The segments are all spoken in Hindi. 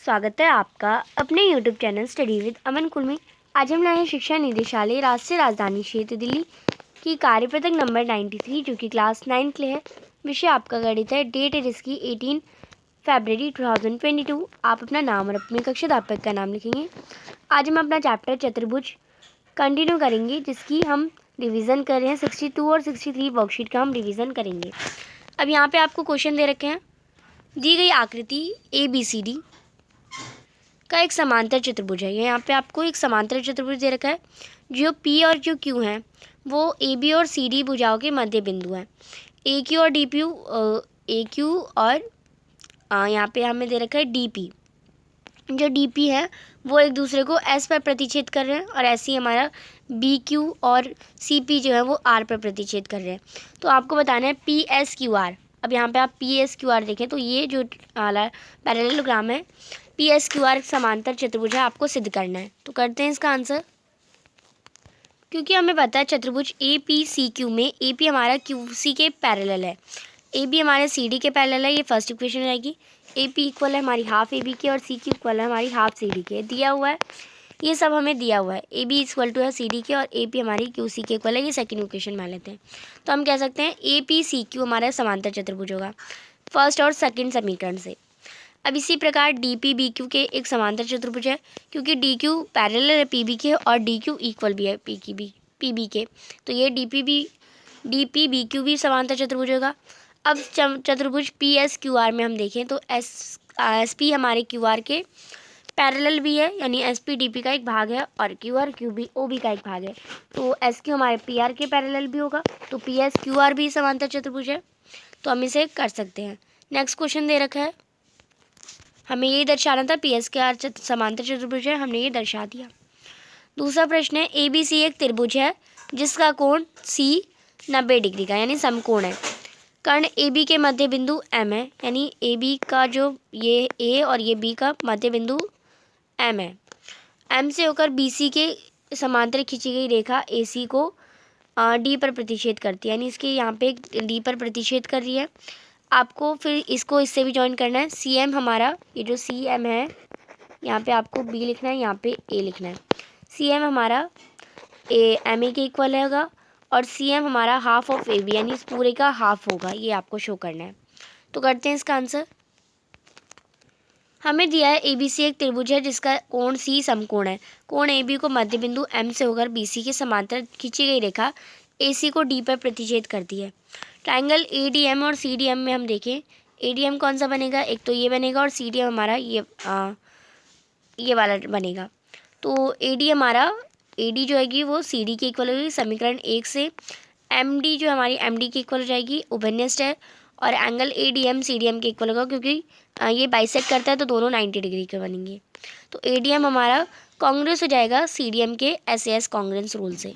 स्वागत है आपका अपने यूट्यूब चैनल स्टडी विद अमन कुल में। आज हम लाए हैं शिक्षा निदेशालय राष्ट्रीय राजधानी क्षेत्र दिल्ली की कार्यपत्रक नंबर 93 जो कि क्लास 9 के लिए है। विषय आपका गणित है। डेट है जिसकी 18 फरवरी 2022। आप अपना नाम और अपने कक्षाध्यापक का नाम लिखेंगे। आज हम अपना चैप्टर चतुर्भुज कंटिन्यू करेंगे जिसकी हम रिविज़न कर रहे हैं। 62 और 63 वर्कशीट का हम रिविज़न करेंगे। अब यहाँ पे आपको क्वेश्चन दे रखे हैं। दी गई आकृति ABCD का एक समांतर चतुर्भुज है। यहाँ पे आपको एक समांतर चतुर्भुज दे रखा है। जो P और जो Q हैं वो AB और CD भुजाओं के मध्य बिंदु हैं। AQ और DP AQ और यहाँ पे हमें दे रखा है DP। जो DP है वो एक दूसरे को S पर प्रतिच्छेद कर रहे हैं और ऐसे ही हमारा BQ और CP जो है वो R पर प्रतिच्छेद कर रहे हैं। तो आपको बताना है PSQR। अब यहाँ पे आप PSQR देखें तो ये जो पैरेललोग्राम है PSQR समांतर चतुर्भुज है, आपको सिद्ध करना है। तो करते हैं इसका आंसर। क्योंकि हमें पता है चतुर्भुज APCQ में AP हमारा QC के पैरेलल है, AB हमारे CD के पैरेलल है। ये फर्स्ट इक्वेशन रहेगी। AP इक्वल है हमारी हाफ AB के और CQ इक्वल है हमारी हाफ CD के। दिया हुआ है, ये सब हमें दिया हुआ है। AB इक्वल टू है CD के और AP हमारी QC के इक्वल है। ये सेकंड इक्वेशन मान लेते हैं। तो हम कह सकते हैं APCQ हमारा समांतर चतुर्भुज होगा फर्स्ट और सेकंड समीकरण से। अब इसी प्रकार DPBQ के एक समांतर चतुर्भुज है क्योंकि DQ पैरेलल है PB के और DQ इक्वल भी है PB के। तो ये DPBQ भी समांतर चतुर्भुज होगा। अब चतुर्भुज PSQR में हम देखें तो SP हमारे QR के पैरेलल भी है, यानी SP DP का एक भाग है और QR QB OB का एक भाग है। तो SQ हमारे PR के पैरेलल भी होगा। तो PSQR भी समांतर चतुर्भुज है। तो हम इसे कर सकते हैं। नेक्स्ट क्वेश्चन दे रखा है, हमें ये दर्शाना था PSQR समांतर चतुर्भुज है, हमने ये दर्शा दिया। दूसरा प्रश्न है ABC एक त्रिभुज है जिसका कोण C 90 डिग्री का यानी समकोण है। कर्ण AB के मध्य बिंदु M है, यानी AB का जो ये A और ये B का मध्य बिंदु M है। M से होकर BC के समांतर खींची गई रेखा AC को D पर प्रतिच्छेद करती है, यानी इसके यहाँ पे D पर प्रतिच्छेद कर रही है। आपको फिर इसको इससे भी ज्वाइन करना है। CM हमारा ये जो CM है, यहाँ पे आपको B लिखना है, यहाँ पे A लिखना है। CM हमारा MA के इक्वल होगा और CM हमारा हाफ ऑफ AB यानी इस पूरे का हाफ होगा। ये आपको शो करना है। तो करते हैं इसका आंसर। हमें दिया है ABC एक त्रिभुज है जिसका कोण C समकोण है। कोण AB को मध्य बिंदु M से होकर BC के समांतर खींची गई रेखा AC को D पर प्रतिच्छेद करती है। ट्राइंगल ADM और CDM में हम देखें, ADM कौन सा बनेगा, एक तो ये बनेगा और CDM हमारा ये वाला बनेगा। तो AD हमारा AD जो है वो CD के इक्वल होगी। समीकरण 1 से MD जो हमारी MD के इक्वल हो जाएगी, उभयनिष्ठ है और एंगल ADM CDM के इक्वल होगा क्योंकि ये बाइसेक्ट करता है तो दोनों 90 डिग्री के बनेंगे। तो ADM हमारा कांग्रेस हो जाएगा CDM के SAS कांग्रेंस रूल से।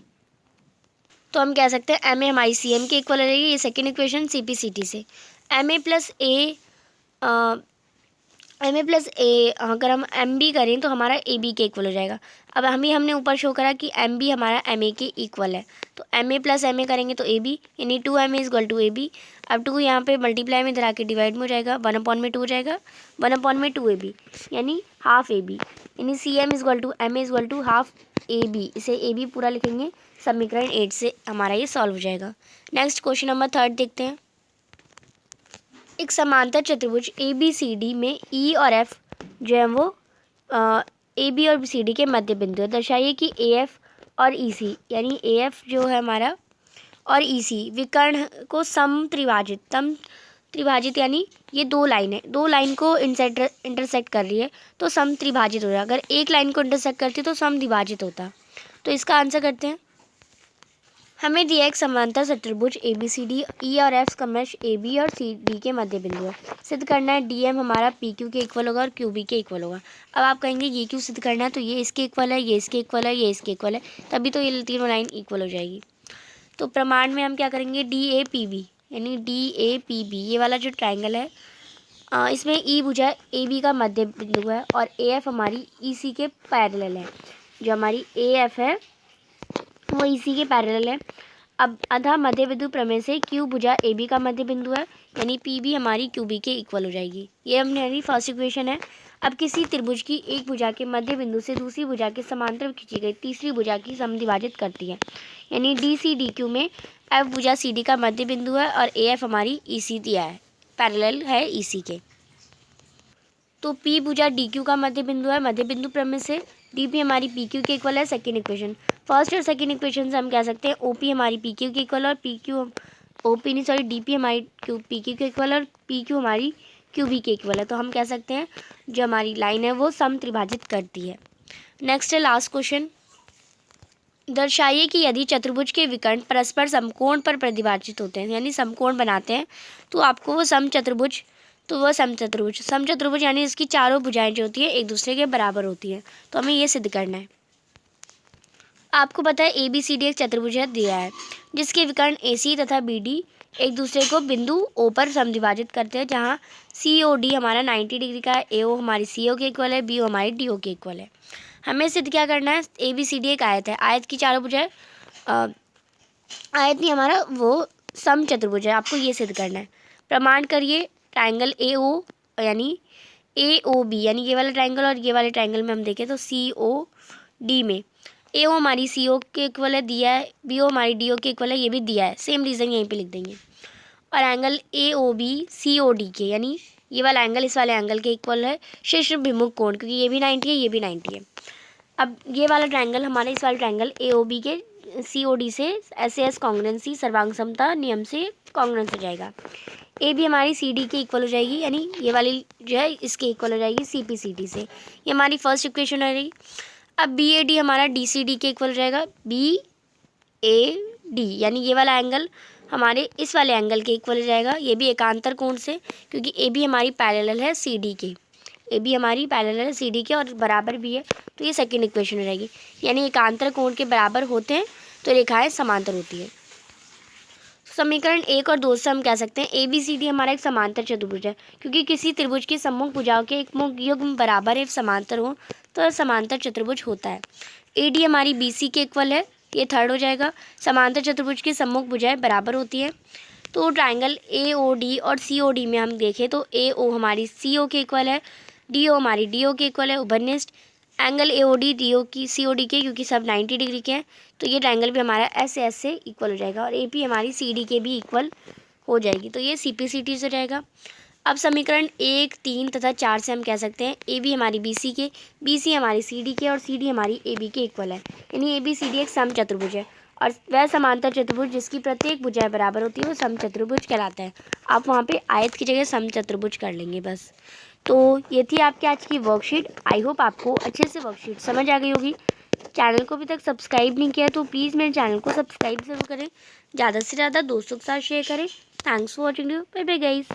तो हम कह सकते हैं MA हमारी CM के इक्वल रहेगी। ये सेकेंड इक्वेशन CPCT से। MA प्लस A अगर हम MB करें तो हमारा AB के इक्वल हो जाएगा। अब हमने ऊपर शो करा कि MB हमारा MA के इक्वल है, तो MA प्लस MA करेंगे तो AB यानी 2MA इक्वल टू AB। अब 2 यहाँ पे मल्टीप्लाई में इधर आके डिवाइड में हो जाएगा, 1/2 हो जाएगा, 1/2AB यानी हाफ AB यानी CM equal to MA equal to half AB। इसे AB पूरा लिखेंगे। समीकरण 8 से हमारा ये सॉल्व हो जाएगा। नेक्स्ट क्वेश्चन नंबर 3 देखते हैं। एक समांतर चतुर्भुज ABCD में E और F जो है वो AB और CD के मध्य बिंदु है। दर्शाइए कि AF और EC यानी AF जो है हमारा और EC विकर्ण को त्रिभाजित यानी ये दो लाइन है, दो लाइन को इंटरसेक्ट कर रही है तो त्रिभाजित हो रहा है। अगर एक लाइन को इंटरसेक्ट करती तो द्विभाजित होता। तो इसका आंसर करते हैं। हमें दिया एक समांतर चतुर्भुज ABCD E और F क्रमश AB और CD के मध्य बिंदु है। सिद्ध करना है DM हमारा PQ के इक्वल होगा और QB के इक्वल होगा। अब आप कहेंगे ये क्यों सिद्ध करना है, तो ये इसके इक्वल है, ये इसके इक्वल है, ये इसके इक्वल है, तभी तो ये तीनों लाइन इक्वल हो जाएगी। तो प्रमाण में हम क्या करेंगे, DAPB यानी DAPB ये वाला जो ट्राइंगल है इसमें E भुजा AB का मध्य बिंदु है और AF हमारी EC के पैरेलल है। जो हमारी AF है वो EC के पैरेलल है। अब अतः मध्य बिंदु प्रमेय से Q भुजा AB का मध्य बिंदु है यानी PB हमारी QB के इक्वल हो जाएगी। ये हमने यानी फर्स्ट इक्वेशन है। अब किसी त्रिभुज की एक भुजा के मध्य बिंदु से दूसरी भुजा के समांतर खींची गई तीसरी भुजा की समद्विभाजित करती है। यानी डी सी डी क्यू में एफ भुजा सी डी का मध्य बिंदु है और ए एफ हमारी ई सी दिया है, पैरेलल है ई सी के। तो पी भुजा डी क्यू का मध्य बिंदु है, मध्य बिंदु प्रमेय से डी पी हमारी पी क्यू के इक्वल है। सेकेंड इक्वेशन, फर्स्ट और सेकेंड इक्वेशन से हम कह सकते हैं ओ पी हमारी पी क्यू के इक्वल और पी क्यू ओ पी नहीं सॉरी डी पी हमारी क्यू पी क्यू के इक्वल और पी क्यू हमारी क्यू बी के इक्वल है। तो हम कह सकते हैं जो हमारी लाइन है वो समत्रिभाजित करती है। नेक्स्ट है लास्ट क्वेश्चन, दर्शाइए कि यदि चतुर्भुज के विकर्ण परस्पर समकोण पर परिभाषित होते हैं, यानी समकोण बनाते हैं, तो आपको वो समचतुर्भुज समचतुर्भुज यानी इसकी चारों भुजाएं जो होती है एक दूसरे के बराबर होती है। तो हमें ये सिद्ध करना है। आपको पता है ए बी सी डी एक चतुर्भुज दिया है जिसके विकर्ण ए सी तथा बी डी एक दूसरे को बिंदु ओ पर समद्विभाजित करते हैं, जहाँ सी ओ डी हमारा 90 डिग्री का है, ए ओ हमारी सी ओ के इक्वल है, बी ओ हमारी डी ओ के इक्वल है। हमें सिद्ध क्या करना है, ए बी सी डी एक आयत है, आयत की चारों भुजाएं आयत नहीं हमारा वो समचतुर्भुज है, आपको ये सिद्ध करना है। प्रमाण करिए ट्राइंगल ए ओ यानी ए ओ बी यानी ये वाला ट्राइंगल और ये वाले ट्राइंगल में हम देखें तो सी ओ डी में ए ओ हमारी सी ओ के इक्वल है दिया है, बी ओ हमारी डी ओ के इक्वल है ये भी दिया है, सेम रीज़न यहीं पे लिख देंगे। और angle A O B C O D के यानी ये वाला एंगल इस वाले एंगल के इक्वल है शीर्ष विमुख कोण, क्योंकि ये भी 90 है ये भी 90 है। अब ये वाला ट्राइंगल हमारा इस वाले ट्राइंगल ए ओ बी के सी ओ डी से एस कॉन्ग्रुएंसी सर्वांग समता नियम से कॉन्ग्रुएंस हो जाएगा। ए भी हमारी सी डी के इक्वल हो जाएगी, यानी ये वाली जो है इसके इक्वल हो जाएगी सी पी सी डी से। ये हमारी फर्स्ट इक्वेशन हो रही। अब बी ए डी हमारा डी सी डी के इक्वल हो जाएगा, बी ए डी यानी ये वाला एंगल हमारे इस वाले एंगल के इक्वल हो जाएगा, ये भी एकांतर कोण से, क्योंकि ए भी हमारी पैरेलल है सी डी के, ए भी हमारी पैरेलल है सी डी के और बराबर भी है। तो ये सेकंड इक्वेशन हो जाएगी, यानी एकांतर कोण के बराबर होते हैं तो रेखाएं समांतर होती है। समीकरण 1 और 2 से हम कह सकते हैं ए बी सी डी हमारा एक समांतर चतुर्भुज है, क्योंकि किसी त्रिभुज की सम्मुख भुजाओं के एक मुख युग्म बराबर है समांतर हो तो समांतर चतुर्भुज होता है। ए डी हमारी बी सी के इक्वल है, ये थर्ड हो जाएगा। समांतर चतुर्भुज की सम्मुख भुजाएं बराबर होती है। तो ट्राइंगल ए ओ डी और सी ओ डी में हम देखें तो ए ओ हमारी सी ओ के इक्वल है, डी ओ हमारी डी ओ के इक्वल है। उभयनिष्ठ angle A O D D O की सी ओ डी के, क्योंकि सब 90 डिग्री के हैं तो ये ट्राइंगल भी हमारा एस से इक्वल हो जाएगा और ए पी हमारी सी डी के भी इक्वल हो जाएगी। तो ये सी पी सी टी से हो जाएगा। अब समीकरण 1, 3 तथा 4 से हम कह सकते हैं ए बी हमारी बी सी के, बी सी हमारी सी डी के और सी डी हमारी ए बी के इक्वल है, यानी ए बी सी डी एक समचतुर्भुज है और वह समांतर चतुर्भुज जिसकी प्रत्येक भुजाएं बराबर होती है वो समचतुर्भुज कहलाता है। आप वहाँ पे आयत की जगह समचतुर्भुज कर लेंगे बस। तो ये थी आपकी आज की वर्कशीट। आई होप आपको अच्छे से वर्कशीट समझ आ गई होगी। चैनल को अभी तक सब्सक्राइब नहीं किया तो प्लीज़ मेरे चैनल को सब्सक्राइब ज़रूर करें, ज़्यादा से ज़्यादा दोस्तों के साथ शेयर करें। Thanks for watching you, bye bye guys.